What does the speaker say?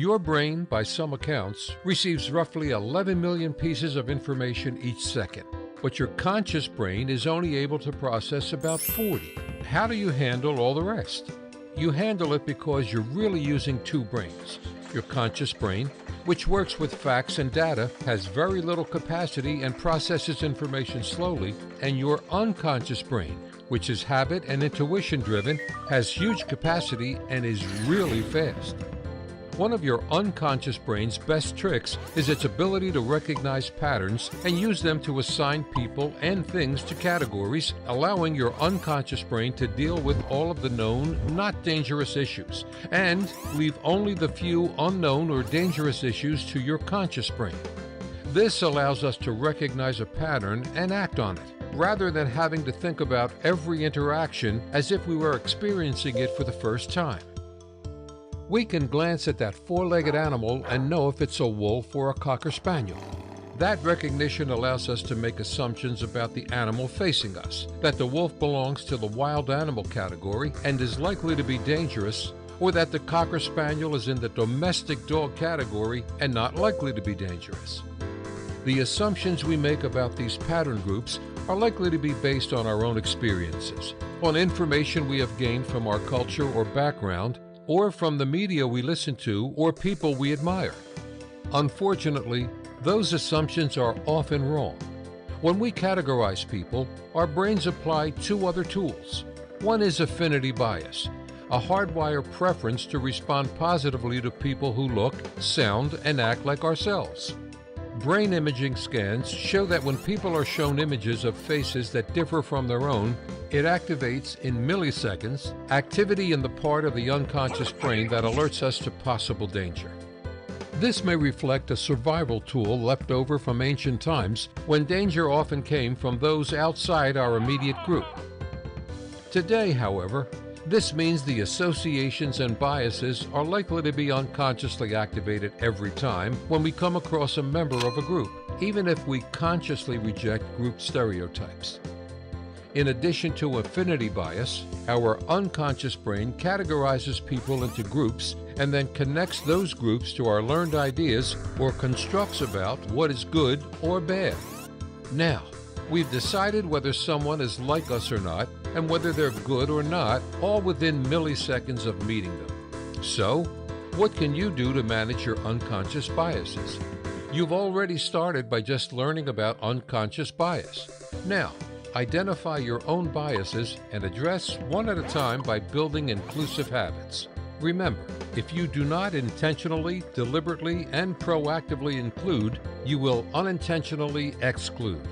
Your brain, by some accounts, receives roughly 11 million pieces of information each second, but your conscious brain is only able to process about 40. How do you handle all the rest? You handle it because you're really using two brains. Your conscious brain, which works with facts and data, has very little capacity and processes information slowly, and your unconscious brain, which is habit and intuition driven, has huge capacity and is really fast. One of your unconscious brain's best tricks is its ability to recognize patterns and use them to assign people and things to categories, allowing your unconscious brain to deal with all of the known, not dangerous issues, and leave only the few unknown or dangerous issues to your conscious brain. This allows us to recognize a pattern and act on it, rather than having to think about every interaction as if we were experiencing it for the first time. We can glance at that four-legged animal and know if it's a wolf or a cocker spaniel. That recognition allows us to make assumptions about the animal facing us, that the wolf belongs to the wild animal category and is likely to be dangerous, or that the cocker spaniel is in the domestic dog category and not likely to be dangerous. The assumptions we make about these pattern groups are likely to be based on our own experiences, on information we have gained from our culture or background, or from the media we listen to or people we admire. Unfortunately, those assumptions are often wrong. When we categorize people, our brains apply two other tools. One is affinity bias, a hardwired preference to respond positively to people who look, sound, and act like ourselves. Brain imaging scans show that when people are shown images of faces that differ from their own, it activates in milliseconds activity in the part of the unconscious brain that alerts us to possible danger. This may reflect a survival tool left over from ancient times when danger often came from those outside our immediate group. Today, however, this means the associations and biases are likely to be unconsciously activated every time when we come across a member of a group, even if we consciously reject group stereotypes. In addition to affinity bias, our unconscious brain categorizes people into groups and then connects those groups to our learned ideas or constructs about what is good or bad. Now, we've decided whether someone is like us or not, and whether they're good or not, all within milliseconds of meeting them. So, what can you do to manage your unconscious biases? You've already started by just learning about unconscious bias. Now, identify your own biases and address one at a time by building inclusive habits. Remember, if you do not intentionally, deliberately, and proactively include, you will unintentionally exclude.